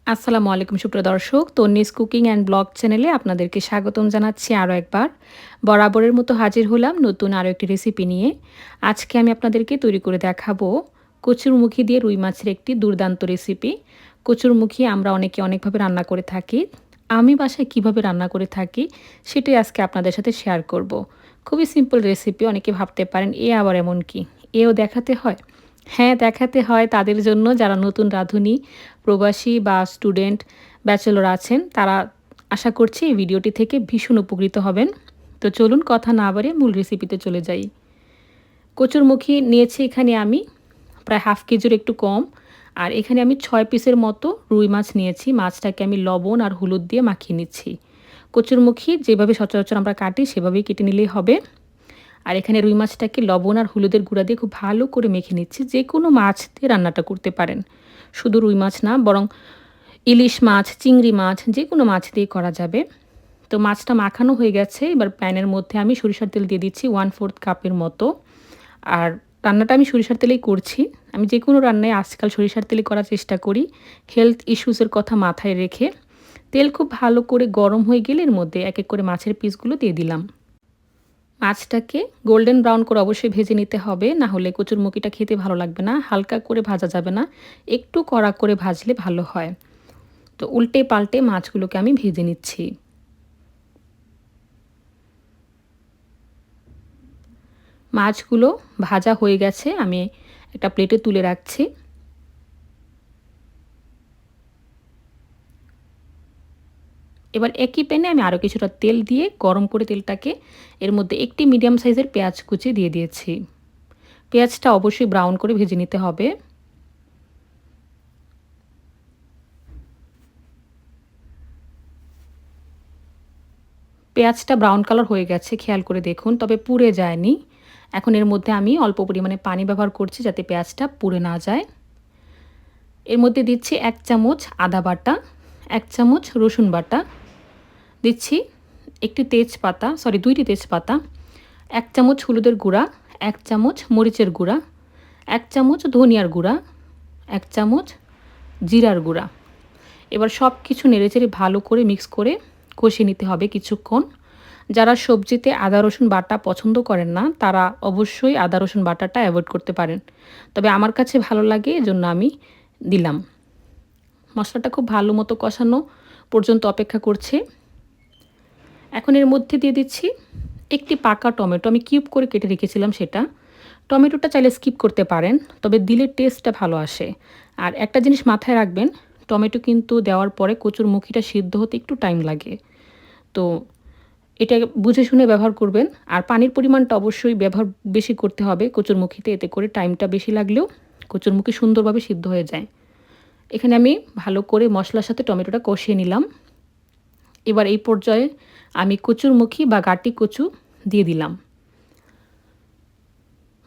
আসসালামু আলাইকুম সুপ্রিয় দর্শক, তন্নিস কুকিং অ্যান্ড ব্লগ চ্যানেলে আপনাদেরকে স্বাগতম জানাচ্ছি আরও একবার। বরাবরের মতো হাজির হলাম নতুন আরও একটি রেসিপি নিয়ে। আজকে আমি আপনাদেরকে তৈরি করে দেখাবো কচুরমুখী দিয়ে রুই মাছের একটি দুর্দান্ত রেসিপি। কচুরমুখী আমরা অনেকে অনেকভাবে রান্না করে থাকি। আমি বাসায় কিভাবে রান্না করে থাকি সেটাই আজকে আপনাদের সাথে শেয়ার করব। খুবই সিম্পল রেসিপি। অনেকে ভাবতে পারেন এ আবার এমন কি, এও দেখাতে হয়? হ্যাঁ, দেখাতে হয় তাদের জন্য যারা নতুন রাঁধুনি, প্রবাসী বা স্টুডেন্ট, ব্যাচেলর আছেন তারা। আশা করছি এই ভিডিওটি থেকে ভীষণ উপকৃত হবেন। তো চলুন কথা না বাড়িয়ে মূল রেসিপিতে চলে যাই। কচুরমুখী নিয়েছি এখানে আমি প্রায় হাফ কেজির একটু কম। আর এখানে আমি ৬ পিসের মতো রুই মাছ নিয়েছি। মাছটাকে আমি লবণ আর হলুদ দিয়ে মাখিয়ে নিচ্ছি। কচুরমুখী যেভাবে সচরাচর আমরা কাটি সেভাবেই কেটে নিলেই হবে। আর এখানে রুই মাছটাকে লবণ আর হলুদের গুঁড়া দিয়ে খুব ভালো করে মেখে নিচ্ছি। যে কোনো মাছ দিয়ে রান্নাটা করতে পারেন, শুধু রুই মাছ না, বরং ইলিশ মাছ, চিংড়ি মাছ, যে কোনো মাছ দিয়ে করা যাবে। তো মাছটা মাখানো হয়ে গেছে। এবার প্যানের মধ্যে আমি সরিষার তেল দিয়ে দিচ্ছি 1/4 কাপের মতো। আর রান্নাটা আমি সরিষার তেলেই করছি। আমি যে কোনো রান্নায় আজকাল সরিষার তেলে করার চেষ্টা করি, হেলথ ইস্যুসের কথা মাথায় রেখে। তেল খুব ভালো করে গরম হয়ে গেলে এর মধ্যে এক এক করে মাছের পিসগুলো দিয়ে দিলাম। মাছটাকে গোল্ডেন ব্রাউন করে অবশ্যই ভেজে নিতে হবে, না হলে কচুরমুখিটা খেতে ভালো লাগবে না। হালকা করে ভাজা যাবে না, একটু কড়া করে ভাজলে ভালো হয়। তো উল্টে পাল্টে মাছগুলোকে আমি ভেজে নিচ্ছি। মাছগুলো ভাজা হয়ে গেছে, আমি একটা প্লেটে তুলে রাখছি। এবার একই প্যানে আমি আরও কিছুটা তেল দিয়ে গরম করে তেলটাকে এর মধ্যে একটি মিডিয়াম সাইজের পেঁয়াজ কুচি দিয়ে দিয়েছি। পেঁয়াজটা অবশ্যই ব্রাউন করে ভেজে নিতে হবে। পেঁয়াজটা ব্রাউন কালার হয়ে গেছে, খেয়াল করে দেখুন, তবে পুড়ে যায়নি। এখন এর মধ্যে আমি অল্প পরিমাণে পানি ব্যবহার করছি যাতে পেঁয়াজটা পুড়ে না যায়। এর মধ্যে দিচ্ছি 1 চামচ আদা বাটা, 1 চামচ রসুন বাটা, দিচ্ছি একটি তেজপাতা, 2টি তেজপাতা, 1 চামচ হলুদের গুঁড়া, 1 চামচ মরিচের গুঁড়া, 1 চামচ ধনিয়ার গুঁড়া, 1 চামচ জিরার গুঁড়া। এবার সব কিছু নেড়েচেড়ে ভালো করে মিক্স করে কষিয়ে নিতে হবে কিছুক্ষণ। যারা সবজিতে আদা রসুন বাটা পছন্দ করেন না তারা অবশ্যই আদা রসুন বাটাটা অ্যাভয়েড করতে পারেন, তবে আমার কাছে ভালো লাগে এজন্য আমি দিলাম। মশলাটা খুব ভালো মতো কষানো পর্যন্ত অপেক্ষা করছে। এখন এর মধ্যে দিয়ে দিচ্ছি একটি পাকা টমেটো, আমি কিউব করে কেটে রেখেছিলাম সেটা। টমেটোটা চাইলে স্কিপ করতে পারেন, তবে দিলে টেস্টটা ভালো আসে। আর একটা জিনিস মাথায় রাখবেন, টমেটো কিন্তু দেওয়ার পরে কচুরমুখিটা সিদ্ধ হতে একটু টাইম লাগে। তো এটা বুঝে শুনে ব্যবহার করবেন। আর পানির পরিমাণটা অবশ্যই ব্যবহার বেশি করতে হবে কচুরমুখিতে, এতে করে টাইমটা বেশি লাগলেও কচুরমুখি সুন্দরভাবে সিদ্ধ হয়ে যায়। এখানে আমি ভালো করে মশলার সাথে টমেটোটা কষিয়ে নিলাম। এবার এই পর্যায়ে আমি কচুরমুখি বা গাটি কচু দিয়ে দিলাম।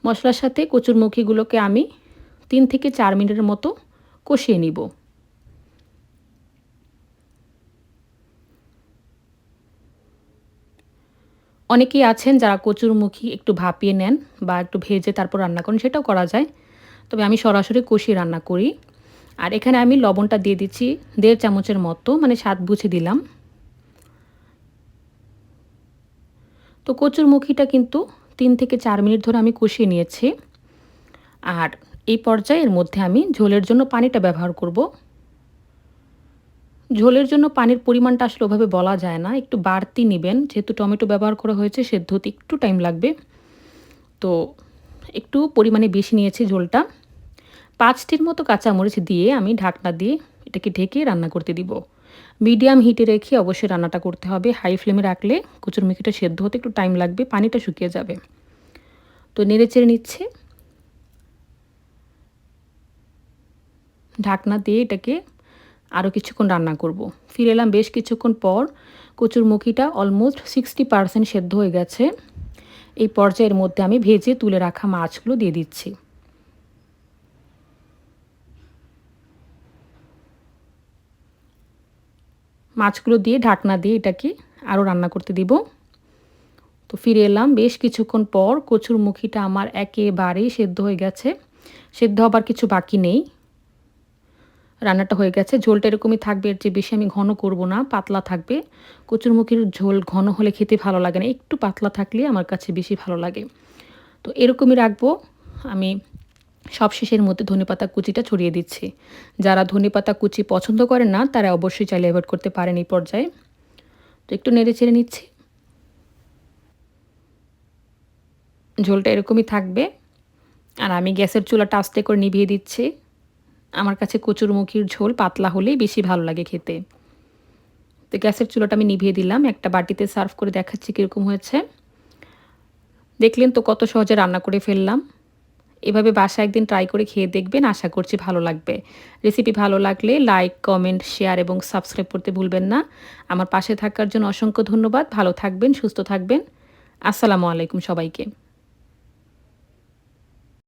মশলার সাথে কচুরমুখিগুলোকে আমি 3 থেকে 4 মিনিটের মতো কষিয়ে নিব। অনেকেই আছেন যারা কচুরমুখী একটু ভাপিয়ে নেন বা একটু ভেজে তারপর রান্না করেন, সেটাও করা যায়। তবে আমি সরাসরি কষিয়ে রান্না করি। আর এখানে আমি লবণটা দিয়ে দিচ্ছি 1.5 চামচের মতো, মানে স্বাদ বুঝে দিলাম। তো কচুরমুখিটা কিন্তু 3 থেকে 4 মিনিট ধরে আমি কষিয়ে নিয়েছি। আর এই পর্যায়ে এর মধ্যে আমি ঝোলের জন্য পানিটা ব্যবহার করব। ঝোলের জন্য পানির পরিমাণটা আসলে ওভাবে বলা যায় না, একটু বাড়তি নেবেন, যেহেতু টমেটো ব্যবহার করা হয়েছে সেদ্ধ হতে একটু টাইম লাগবে। তো একটু পরিমাণে বেশি নিয়েছি ঝোলটা। 5টির মতো কাঁচামরিচ দিয়ে আমি ঢাকনা দিয়ে এটাকে ঢেকে রান্না করতে দিব। মিডিয়াম হিটে রেখে অবশ্যই রান্নাটা করতে হবে। হাই ফ্লেমে রাখলে কচুরমুখিটা সেদ্ধ হতে একটু টাইম লাগবে, পানিটা শুকিয়ে যাবে। তো নেড়েচেড়ে নিচ্ছে, ঢাকনা দিয়ে এটাকে আরও কিছুক্ষণ রান্না করব। ফিরে এলাম বেশ কিছুক্ষণ পর। কচুরমুখিটা অলমোস্ট 60% সেদ্ধ হয়ে গেছে। এই পর্যায়ের মধ্যে আমি ভেজে তুলে রাখা মাছগুলো দিয়ে দিচ্ছি। মাছগুলো দিয়ে ঢাকনা দিয়ে এটাকে আরও রান্না করতে দিব। তো ফিরে এলাম বেশ কিছুক্ষণ পর। কচুরমুখিটা আমার একেবারেই সেদ্ধ হয়ে গেছে, সেদ্ধ হবার কিছু বাকি নেই। রান্নাটা হয়ে গেছে। ঝোলটা এরকমই থাকবে, এর চেয়ে বেশি আমি ঘন করব না, পাতলা থাকবে। কচুরমুখির ঝোল ঘন হলে খেতে ভালো লাগে না। একটু পাতলা থাকলে আমার কাছে বেশি ভালো লাগে। তো এরকমই রাখবো। আমি সবশেষের মধ্যে ধনেপাতা কুচিটা ছড়িয়ে দিচ্ছি। যারা ধনেপাতা কুচি পছন্দ করেন না তারা অবশ্যই চাইলে এভয়েড করতে পারেন এই পর্যায়ে। তো একটু নেড়েচেড়ে নিচ্ছি। ঝোলটা এরকমই থাকবে। আর আমি গ্যাসের চুলাটা আস্তে করে নিভিয়ে দিচ্ছি। আমার কাছে কচুরমুখির ঝোল পাতলা হলেই বেশি ভালো লাগে খেতে। তো গ্যাসের চুলাটা আমি নিভিয়ে দিলাম। একটা বাটিতে সার্ভ করে দেখাচ্ছি কীরকম হয়েছে। দেখলেন তো কত সহজে রান্না করে ফেললাম। এভাবে বাসায় একদিন ট্রাই করে খেয়ে দেখবেন, আশা করছি ভালো লাগবে। রেসিপি ভালো লাগলে লাইক, কমেন্ট, শেয়ার এবং সাবস্ক্রাইব করতে ভুলবেন না। আমার পাশে থাকার জন্য অসংখ্য ধন্যবাদ। ভালো থাকবেন, সুস্থ থাকবেন। আসসালামু আলাইকুম সবাইকে।